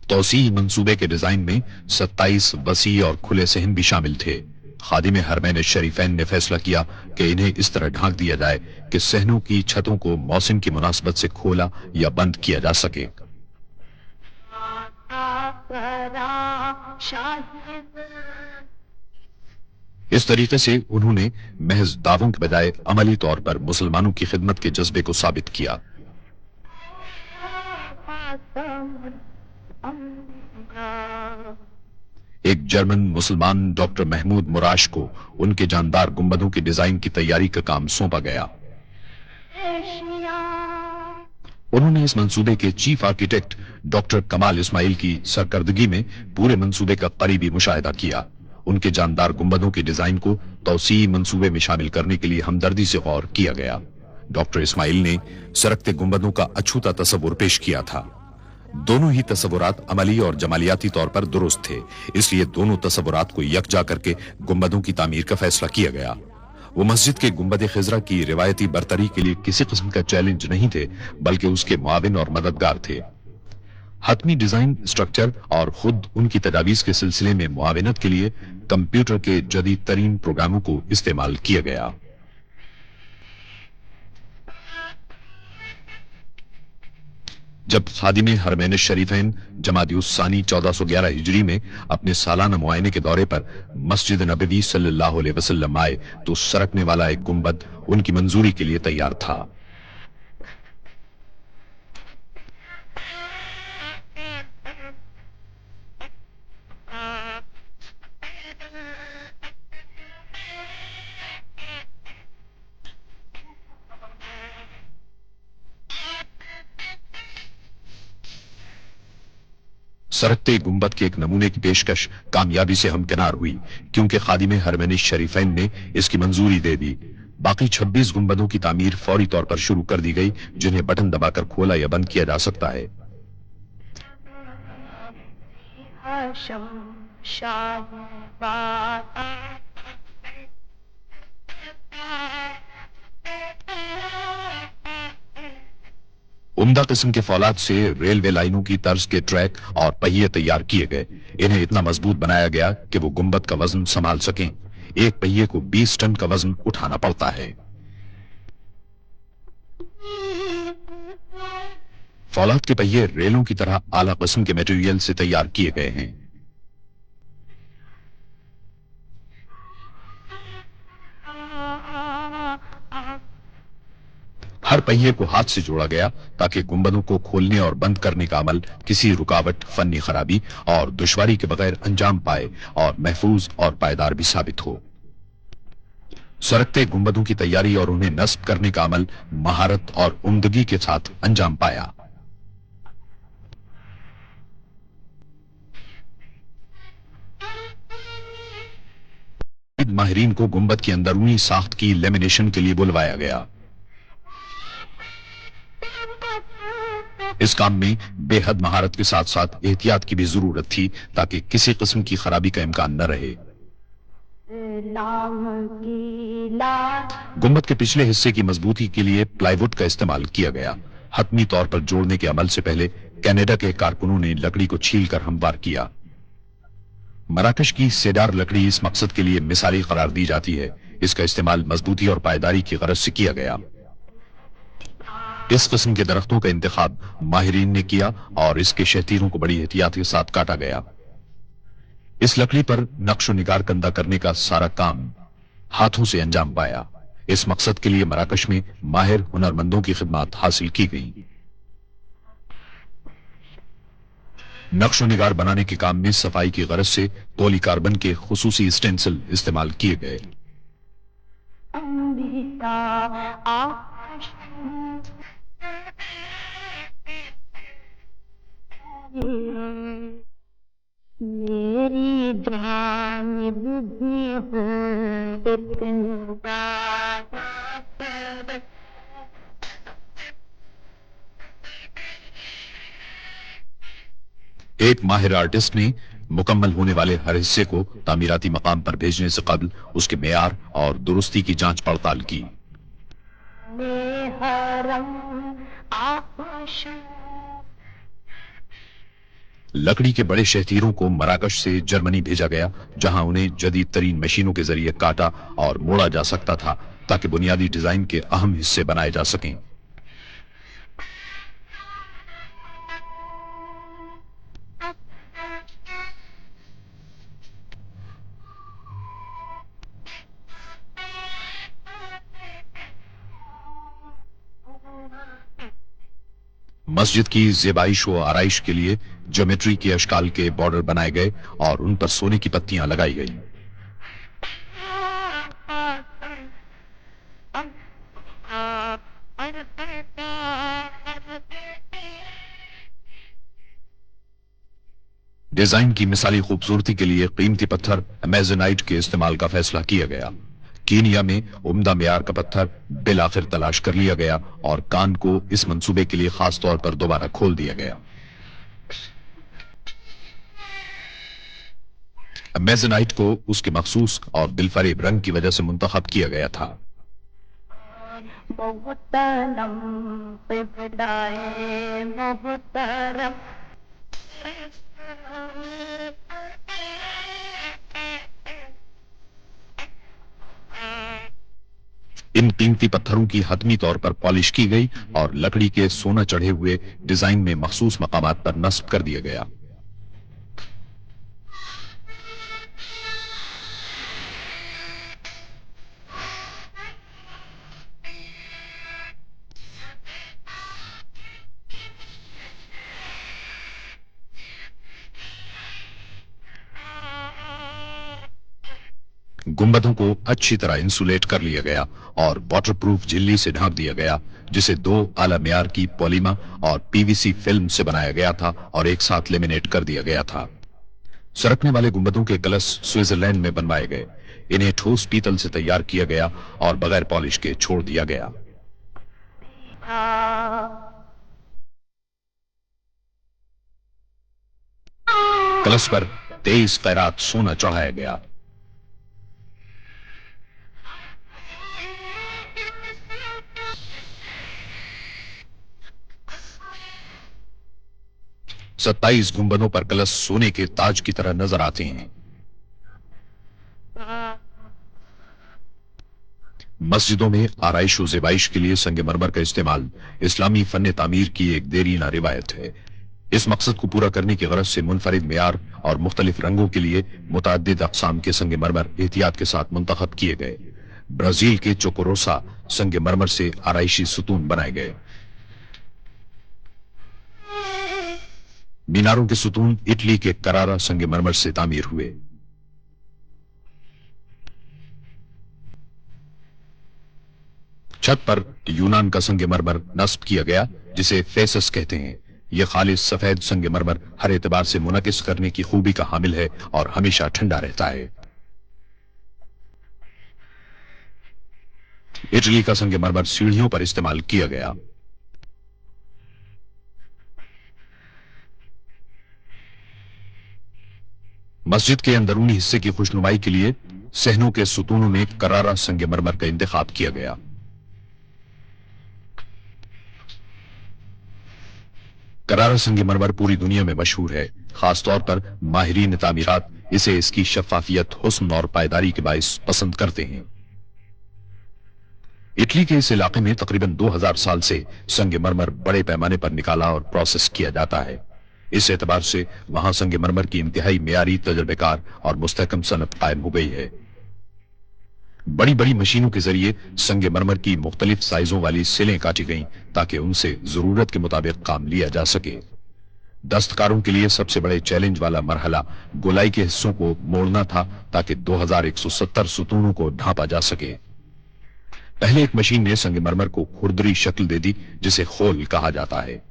तौसी मंसूबे के डिजाइन में 27 वसी और खुले सहन भी शामिल थे। खादिम हरमैन शरीफैन ने फैसला किया कि इन्हें इस तरह ढांक दिया जाए कि सहनों की छतों को मौसम की मुनासबत से खोला या बंद किया जा सके। इस तरीके से उन्होंने महज दावों के बजाय अमली तौर पर मुसलमानों की खिदमत के जज्बे को साबित किया। एक जर्मन मुसलमान डॉक्टर महमूद मुराश को उनके जानदार गुंबदों की डिजाइन की तैयारी का काम सौंपा गया। उन्होंने इस मंसूबे के चीफ आर्किटेक्ट डॉक्टर कमाल इस्माइल की सरकर्दगी में पूरे मंसूबे का करीबी मुशाहिदा किया। उनके जानदार गुंबदों के डिजाइन को तौसी मंसूबे में शामिल करने के लिए हमदर्दी से गौर किया गया। डॉक्टर इस्माइल ने सरकते गुंबदों का अछूता तस्वुर पेश किया था। दोनों ही तस्वुरात अमली और जमालियाती तौर पर दुरुस्त थे, इसलिए दोनों तस्वुरात को यकजा करके गुंबदों की तामीर का फैसला किया गया। वो मस्जिद के गुंबद खिजरा की रिवायती बरतरी के लिए किसी किस्म का चैलेंज नहीं थे, बल्कि उसके मुआविन और मददगार थे। हतमी डिजाइन स्ट्रक्चर और खुद उनकी तजावीज के सिलसिले में मुआविनत के लिए कंप्यूटर के जदीद तरीन प्रोग्रामों को इस्तेमाल किया गया। जब खादिम हरमैन शरीफैन जमादी उस्सानी 1411 हिजरी में अपने सालाना मुआयने के दौरे पर मस्जिद नबवी सल्लल्लाहु अलैहि वसल्लम आए तो सरकने वाला एक गुंबद उनकी मंजूरी के लिए तैयार था। सरकते गुंबद के एक नमूने की पेशकश कामयाबी से हमकिनार हुई, क्योंकि खादिम हरमैन शरीफैन ने इसकी मंजूरी दे दी। बाकी 26 गुंबदों की तामीर फौरी तौर पर शुरू कर दी गई, जिन्हें बटन दबाकर खोला या बंद किया जा सकता है। उम्दा किस्म के फौलाद से रेलवे लाइनों की तर्ज के ट्रैक और पहिए तैयार किए गए। इन्हें इतना मजबूत बनाया गया कि वो गुंबद का वजन संभाल सकें। एक पहिए को 20 टन का वजन उठाना पड़ता है। फौलाद के पहिए रेलों की तरह आला किस्म के मटेरियल से तैयार किए गए हैं। हर पहिए को हाथ से जोड़ा गया ताकि गुंबदों को खोलने और बंद करने का अमल किसी रुकावट, फन्नी खराबी और दुश्वारी के बगैर अंजाम पाए और महफूज और पायदार भी साबित हो। सरकते गुंबदों की तैयारी और उन्हें नस्ब करने का अमल महारत और उम्दगी के साथ अंजाम पाया। माहिरीन को गुंबद की अंदरूनी साख्त की लेमिनेशन के लिए बुलवाया गया। इस काम में बेहद महारत के साथ साथ एहतियात की भी जरूरत थी ताकि किसी किस्म की खराबी का इम्कान न रहे। गुंबद के पिछले हिस्से की मजबूती के लिए प्लाईवुड का इस्तेमाल किया गया। हतमी तौर पर जोड़ने के अमल से पहले कनाडा के कारकुनों ने लकड़ी को छीलकर हमवार किया। मराकश की सेडार लकड़ी इस मकसद के लिए मिसाली करार दी जाती है। इसका इस्तेमाल मजबूती और पायदारी की गरज से किया गया। इस किस्म के दरख्तों का इंतखाब माहिरीन ने किया और इसके शहतीरों को बड़ी एहतियात के साथ काटा गया। इस लकड़ी पर नक्शो निगार कंदा करने का सारा काम हाथों से अंजाम पाया। इस मकसद के लिए मराकश में माहिर हुनरमंदों की खिदमत हासिल की गई। नक्शो निगार बनाने के काम में सफाई की गरज से पॉलीकार्बन के खुसूसी स्टेंसिल इस्तेमाल किए गए। मेरी जानिब भी हो इतनी बात। एक माहिर आर्टिस्ट ने मुकम्मल होने वाले हर हिस्से को तामीराती मकाम पर भेजने से कबल उसके मेयार और दुरुस्ती की जांच पड़ताल की। लकड़ी के बड़े शहतीरों को मराकश से जर्मनी भेजा गया, जहां उन्हें जदीद तरीन मशीनों के जरिए काटा और मोड़ा जा सकता था ताकि बुनियादी डिजाइन के अहम हिस्से बनाए जा सकें। मस्जिद की ज़ेबाइश व आराइश के लिए ज्योमेट्री के अशकाल के बॉर्डर बनाए गए और उन पर सोने की पत्तियां लगाई गई। डिजाइन की मिसाली खूबसूरती के लिए कीमती पत्थर अमेजोनाइट के इस्तेमाल का फैसला किया गया। कीनिया में उम्दा मेयार का पत्थर बिल आखिर तलाश कर लिया गया और कान को इस मंसूबे के लिए खास तौर पर दोबारा खोल दिया गया। अमेजोनाइट को उसके मखसूस और दिलफरेब रंग की वजह से मुंतखब किया गया था। इन कीमती पत्थरों की हतमी तौर पर पॉलिश की गई और लकड़ी के सोना चढ़े हुए डिजाइन में मखसूस मकामात पर नस्ब कर दिया गया। गुंबदों को अच्छी तरह इंसुलेट कर लिया गया और वाटरप्रूफ झिल्ली से ढक दिया गया, जिसे दो आला मेयार की पॉलीमा और पीवीसी फिल्म से बनाया गया था और एक साथ लेमिनेट कर दिया गया था। सरकने वाले गुंबदों के कलश स्विट्जरलैंड में बनवाए गए। इन्हें ठोस पीतल से तैयार किया गया और बगैर पॉलिश के छोड़ दिया गया। कलश पर 23 कैरात सोना चढ़ाया गया। सत्ताईस गुंबदों पर कलश सोने के ताज की तरह नजर आते हैं। मस्जिदों में आराइश व ज़ेबाइश के लिए संग मरमर का इस्तेमाल इस्लामी फन तामीर की एक देरीना रिवायत है। इस मकसद को पूरा करने की गरज से मुनफरिद मेयार और मुख्तलिफ रंगों के लिए मुतअद्दिद अक़साम के संग मरमर एहतियात के साथ मुंतखब किए गए। ब्राजील के चोकोरोसा संग मरमर से आराइशी सुतून बनाए गए। मीनारों के सुतून इटली के करारा संग मरमर से तामीर हुए। छत पर यूनान का संग मरमर नस्ब किया गया, जिसे फेसस कहते हैं। यह खालिस सफेद संग मरमर हर एतबार से मुनकिस करने की खूबी का हामिल है और हमेशा ठंडा रहता है। इटली का संग मरमर सीढ़ियों पर इस्तेमाल किया गया। मस्जिद के अंदरूनी हिस्से की खुशनुमाई के लिए सहनों के सुतूनों में करारा संग मरमर का इंतखाब किया गया। करारा संग मरमर पूरी दुनिया में मशहूर है। खासतौर पर माहिरीन तामीरात इसे इसकी शफाफियत, हुस्न और पायदारी के बाइस पसंद करते हैं। इटली के इस इलाके में तकरीबन 2000 साल से संग मरमर बड़े पैमाने पर निकाला और प्रोसेस किया जाता है। इस एतबार से वहां संग मरमर की इंतहाई मेयारी, तजर्बेकार और मुस्तहकम सनत कायम हो गई है। बड़ी बड़ी मशीनों के जरिए संग मरमर की मुख्तलिफ साइजों वाली सिलें काटी गईं ताकि उनसे जरूरत के मुताबिक काम लिया जा सके। दस्तकारों के लिए सबसे बड़े चैलेंज वाला मरहला गोलाई के हिस्सों को मोड़ना था ताकि 2170 सुतूनों को ढांपा जा सके। पहले एक मशीन ने संग मरमर को खुरदरी शक्ल दे दी, जिसे खोल कहा जाता है।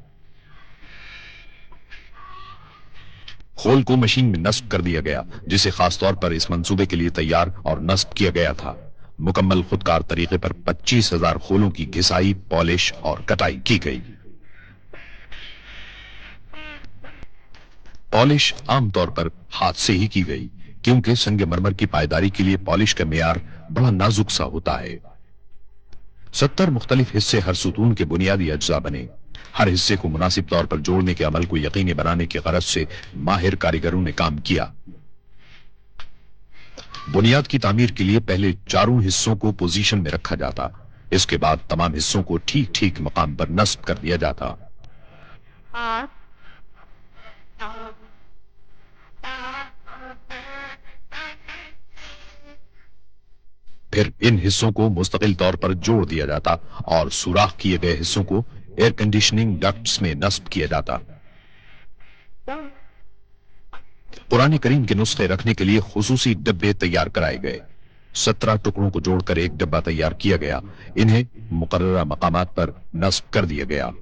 खोल को मशीन में नस्ब कर दिया गया, जिसे खासतौर पर इस मंसूबे के लिए तैयार और नस्ब किया गया था। मुकम्मल खुदकार तरीके पर 25,000 खोलों की घिसाई, पॉलिश और कटाई की गई। पॉलिश आमतौर पर हाथ से ही की गई, क्योंकि संग मरमर की पायदारी के लिए पॉलिश का मेयार बड़ा नाजुक सा होता है। 70 मुख्तलिफ हिस्से हर सुतून के बुनियादी अज्जा बने। हर हिस्से को मुनासिब तौर पर जोड़ने के अमल को यकीनी बनाने की गरज से माहिर कारीगरों ने काम किया। बुनियाद की तामीर के लिए पहले चारों हिस्सों को पोजीशन में रखा जाता। इसके बाद तमाम हिस्सों को ठीक ठीक मकाम पर नस्ब कर दिया जाता। फिर इन हिस्सों को मुस्तकिल तौर पर जोड़ दिया जाता और सुराख किए गए हिस्सों को एयर कंडीशनिंग डक्ट्स में नस्ब किया जाता। कुरान करीम के नुस्खे रखने के लिए खुसूसी डब्बे तैयार कराए गए। 17 टुकड़ों को जोड़कर एक डब्बा तैयार किया गया। इन्हें मुकर्ररा मकामात पर नस्ब कर दिया गया।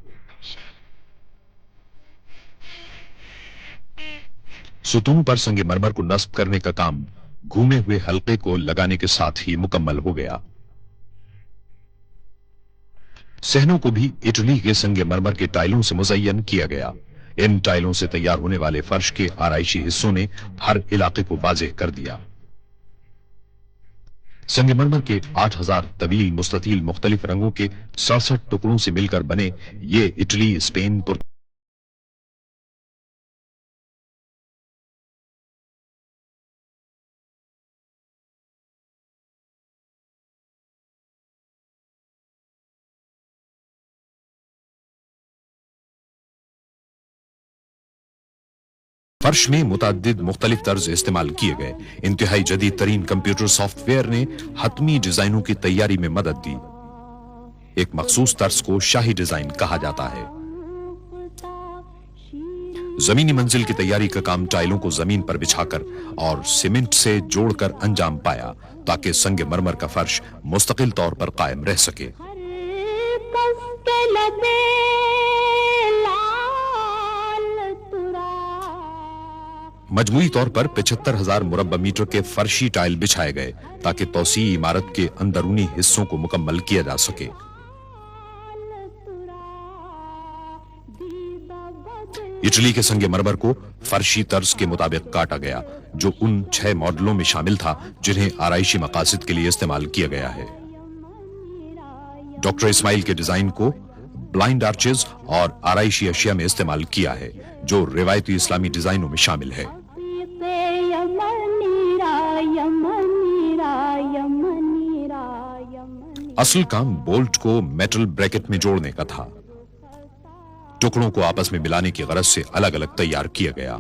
सुतून पर संग मरमर को नस्ब करने का काम घूमे हुए हल्के को लगाने के साथ ही मुकम्मल हो गया। सहनों को भी इटली के संग मरमर के टाइलों से मुज़य्यन किया गया। इन टाइलों से तैयार होने वाले फर्श के आराइशी हिस्सों ने हर इलाके को वाज़ेह कर दिया। संगमरमर के 8000 तवील मुस्ततील मुख्तलिफ रंगों के 67 टुकड़ों से मिलकर बने ये इटली, स्पेन, फर्श में मुतअद्दिद मुख्तलिफ तर्ज इस्तेमाल किए गए। इंतहाई जदीद तरीन कंप्यूटर सॉफ्टवेयर ने हतमी डिजाइनों की तैयारी में मदद दी। एक मखसूस तर्ज को शाही डिजाइन कहा जाता है। जमीनी मंजिल की तैयारी का काम टाइलों को जमीन पर बिछाकर और सीमेंट से जोड़कर अंजाम पाया ताकि संग मरमर का फर्श मुस्तकिल तौर पर कायम रह सके। मजमूई तौर पर 75,000 मुरब्बा मीटर के फर्शी टाइल बिछाए गए ताकि तौसी इमारत के अंदरूनी हिस्सों को मुकम्मल किया जा सके। इटली के संग मरमर को फर्शी तर्ज के मुताबिक काटा गया, जो उन 6 मॉडलों में शामिल था जिन्हें आराइशी मकासद के लिए इस्तेमाल किया गया है। डॉक्टर इस्माइल के डिजाइन को ब्लाइंड आर्चेज और आराइशी अशिया में इस्तेमाल किया है, जो रिवायती इस्लामी डिजाइनों में शामिल है। असल काम बोल्ट को मेटल ब्रैकेट में जोड़ने का था। टुकड़ों को आपस में मिलाने की गरज से अलग अलग तैयार किया गया।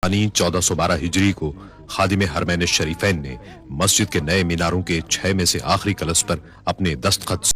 यानी 1412 हिजरी को खादिम हरमैन शरीफैन ने मस्जिद के नए मीनारों के 6 में से आखिरी कलश पर अपने दस्तखत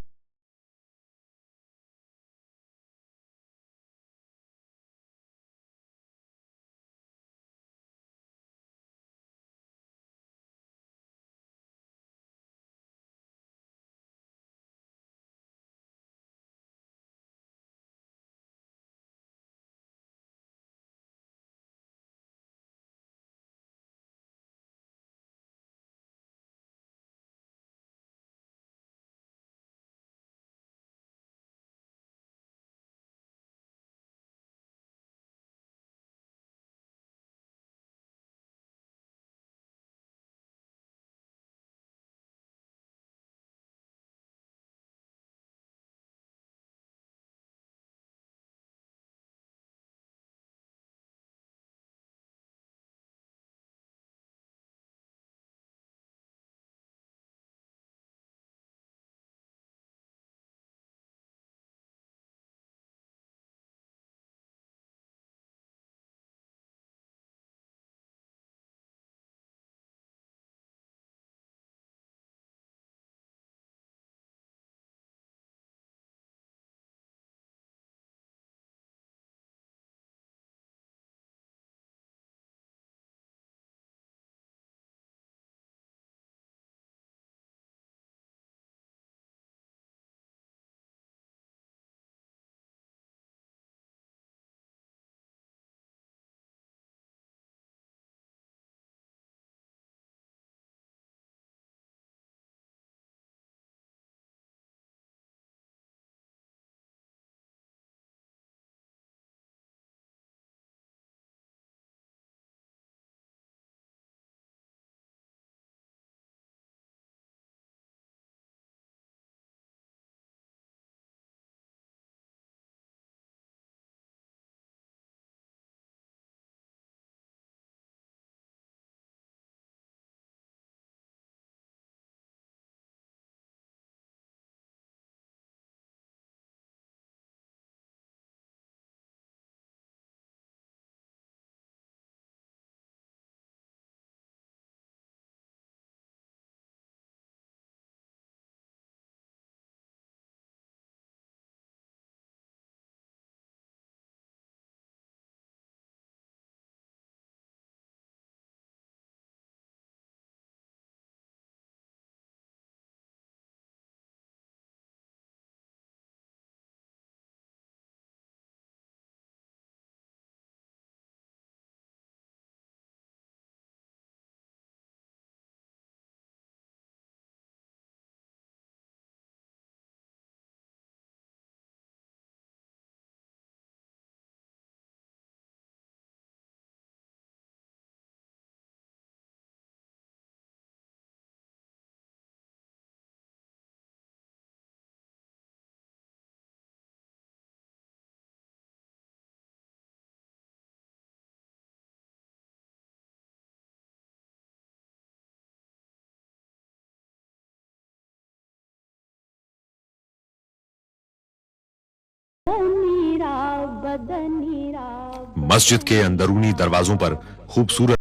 مسجد کے اندرونی دروازوں پر خوبصورت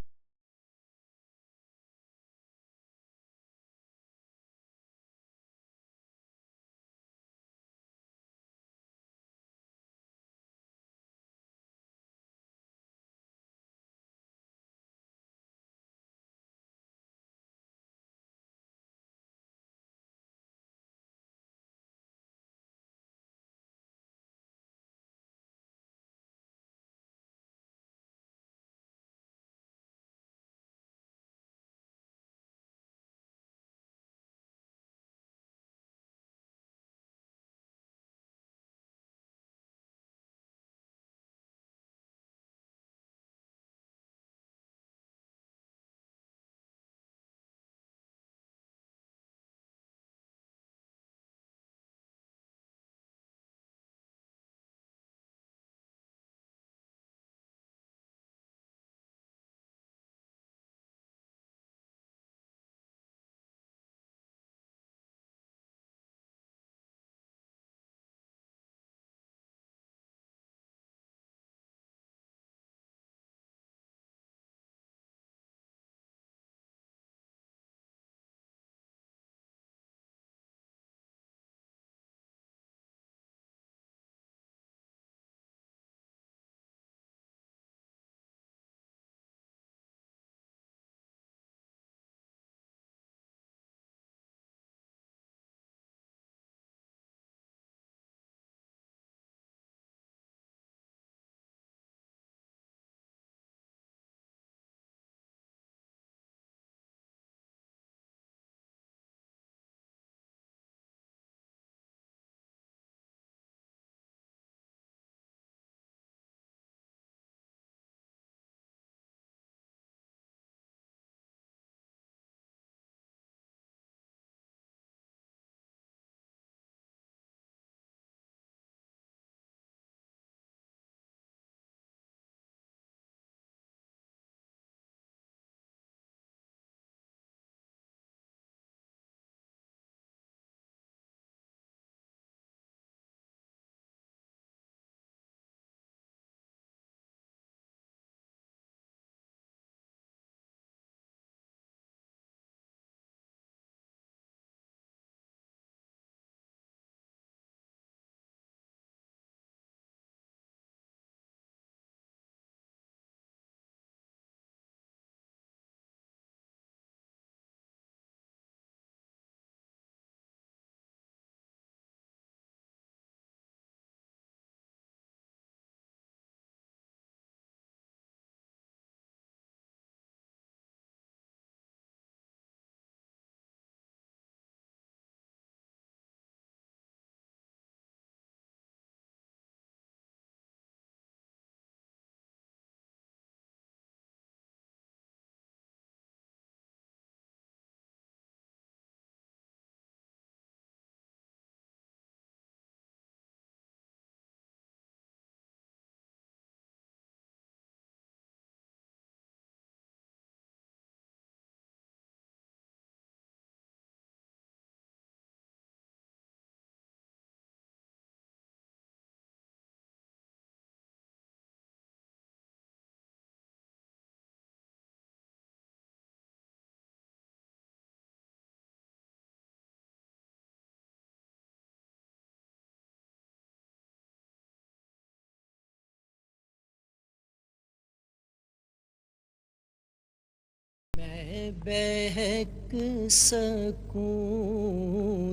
میں بہک سکوں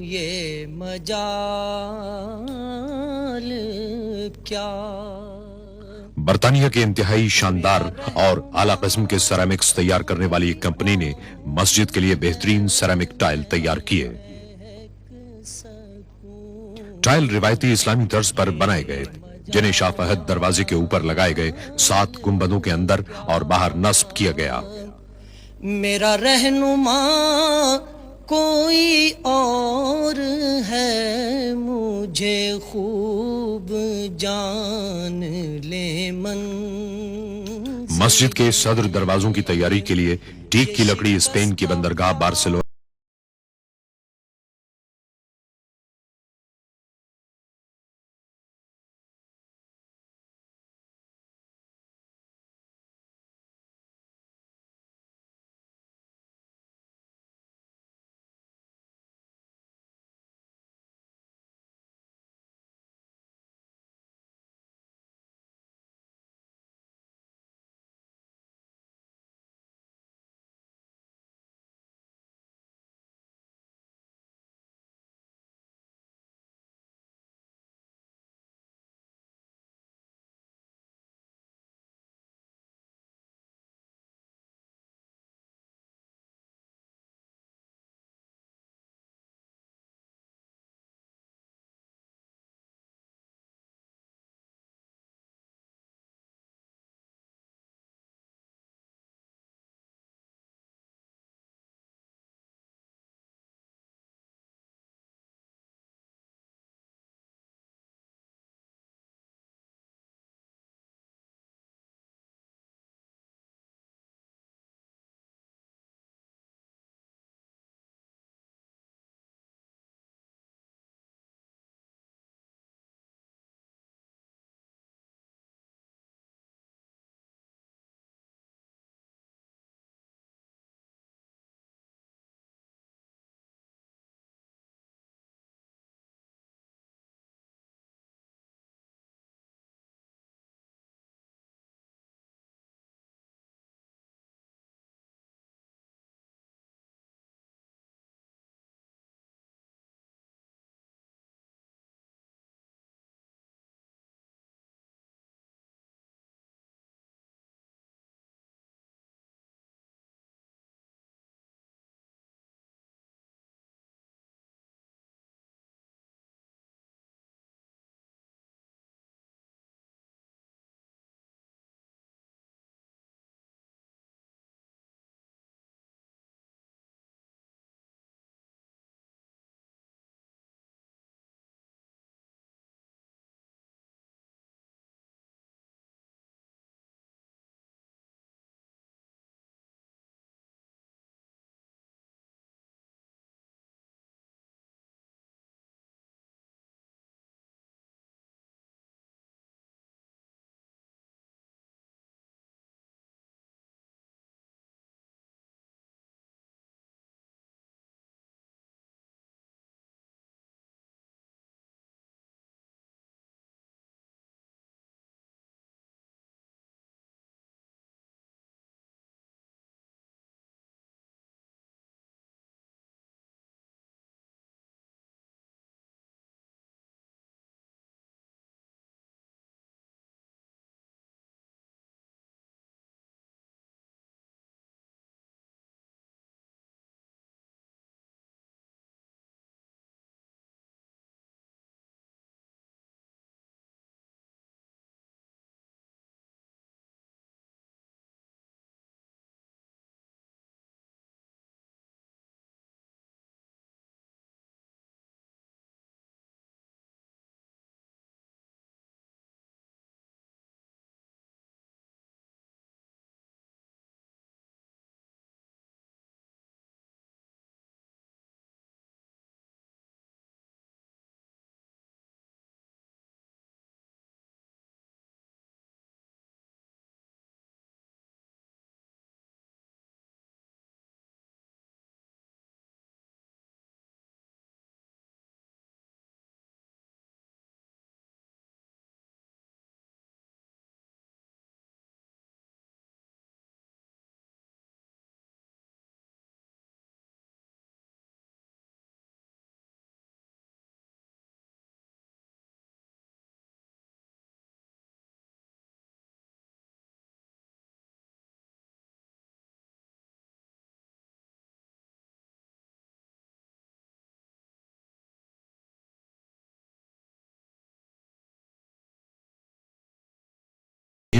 یہ مجال کیا. برطانیہ کے انتہائی شاندار اور اعلیٰ قسم کے سیرامکس تیار کرنے والی ایک کمپنی نے مسجد کے لیے بہترین سیرامک ٹائل تیار کیے. ٹائل روایتی اسلامی طرز پر بنائے گئے جنہیں شاہ فہد دروازے کے اوپر لگائے گئے 7 گنبدوں کے اندر اور باہر نصب کیا گیا. میرا رہنما کوئی اور ہے مجھے خوب جان لے من. مسجد کے صدر دروازوں کی تیاری کے لیے ٹیک کی لکڑی اسپین کی بندرگاہ بارسلونا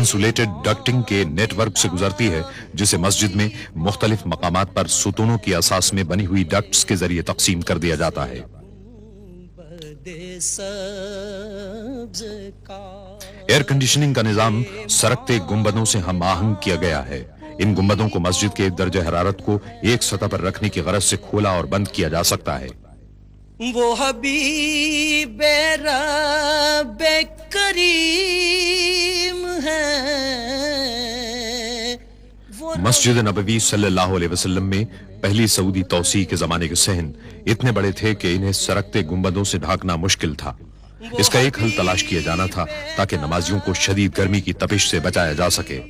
इंसुलेटेड डक्टिंग के नेटवर्क से गुजरती है, जिसे मस्जिद में मुख्तलिफ मकामात पर सुतूनों की असास में बनी हुई डक्ट्स के जरिए तकसीम कर दिया जाता है। एयर कंडीशनिंग का निजाम सरकते गुंबदों से हम आहंग किया गया है। इन गुंबदों को मस्जिद के दर्जे हरारत को एक सतह पर रखने की गरज से खोला और बंद किया जा सकता है। वो हबीब रब करीम है। मस्जिद नबवी सल्लल्लाहु अलैहि वसल्लम में पहली सऊदी तौसी के जमाने के सहन इतने बड़े थे कि इन्हें सरकते गुंबदों से ढांकना मुश्किल था। इसका एक हल तलाश किया जाना था ताकि नमाजियों को शदीद गर्मी की तपिश से बचाया जा सके।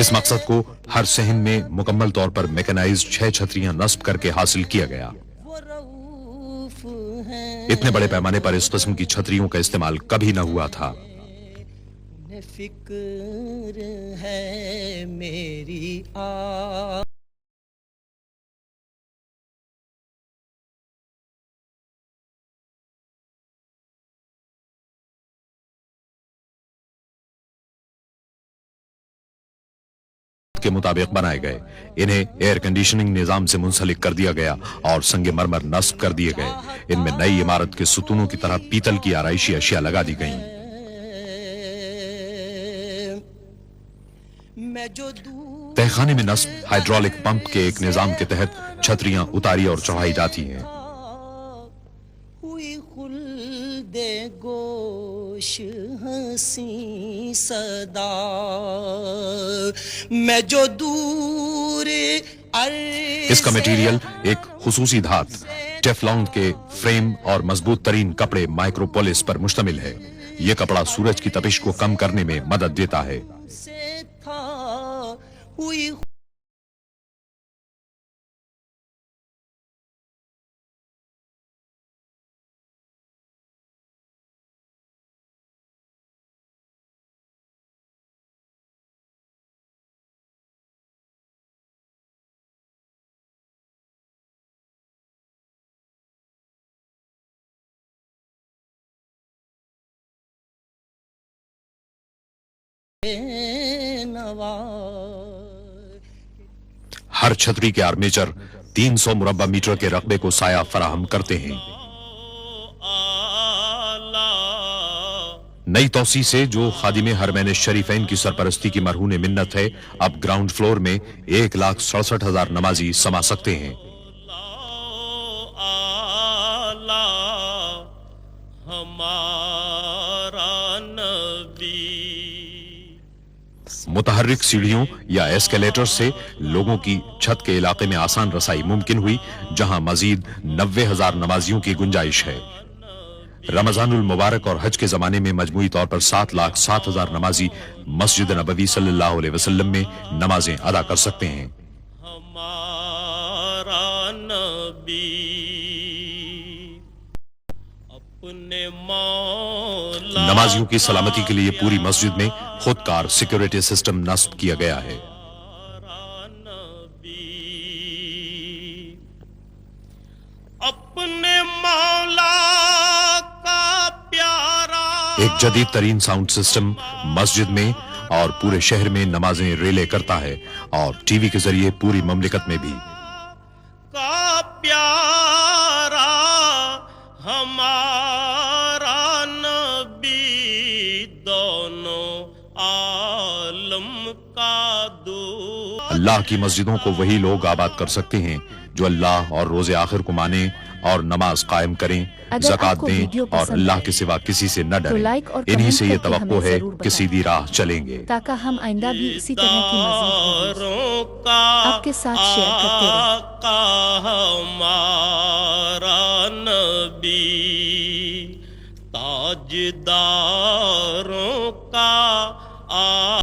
इस मकसद को हर सहन में मुकम्मल तौर पर मैकेनाइज्ड 6 छतरियां नस्ब करके हासिल किया गया। इतने बड़े पैमाने पर इस किस्म की छतरियों का इस्तेमाल कभी न हुआ था। फिक्र है मेरी के मुताबिक बनाए गए। इन्हें एयर कंडीशनिंग निजाम से मुंसलिक कर दिया गया और संगे मरमर नस्ब कर दिए गए। इनमें नई इमारत के सुतूनों की तरह पीतल की आराइशी अशिया लगा दी गईं। तहखाने में नस्ब हाइड्रोलिक पंप के एक निजाम के तहत छतरियां उतारी और चढ़ाई जाती हैं। हुई खुल्दे गोश हंसी सदा मैं जो दूर इसका मटेरियल एक खुसूसी धात टेफलॉन के फ्रेम और मजबूत तरीन कपड़े माइक्रोपोलिस पर मुश्तमिल है। यह कपड़ा सूरज की तपिश को कम करने में मदद देता है। हुई हर छतरी के आर्मेचर 300 मुरब्बा मीटर के रकबे को साया फराहम करते हैं। नई तौसी से जो खादिम हरमैन शरीफैन की सरपरस्ती की मरहून मिन्नत है, अब ग्राउंड फ्लोर में 1,67,000 नमाजी समा सकते हैं। मुतहर्रिक सीढ़ियों या एस्केलेटर से लोगों की छत के इलाके में आसान रसाई मुमकिन हुई, जहां मजीद 90,000 नमाजियों की गुंजाइश है। रमजानुल मुबारक और हज के जमाने में मजमूई तौर पर 7,07,000 नमाजी मस्जिद नबवी सल्लल्लाहु अलैहि वसल्लम में नमाजें अदा कर सकते हैं। नमाजियों की सलामती के लिए पूरी मस्जिद में खुदकार सिक्योरिटी सिस्टम नस्ब किया गया है। अपने मौला का प्यारा एक जदीद तरीन साउंड सिस्टम मस्जिद में और पूरे शहर में नमाजें रिले करता है और टीवी के जरिए पूरी ममलिकत में भी। का प्यारा हमारा नबी दोनों आलम का दूत। अल्लाह की मस्जिदों को वही लोग आबाद कर सकते हैं जो अल्लाह और रोजे आखिर को माने और नमाज कायम करें, ज़कात दें और अल्लाह के सिवा किसी से न डरें। इन्हीं से ये तवक्को है कि सीधी राह चलेंगे। ताकि हम आइंदा भी इसी तरह की मज़ीद वीडियोस आपके साथ शेयर करते रहें। हमारा नबी ताजदारों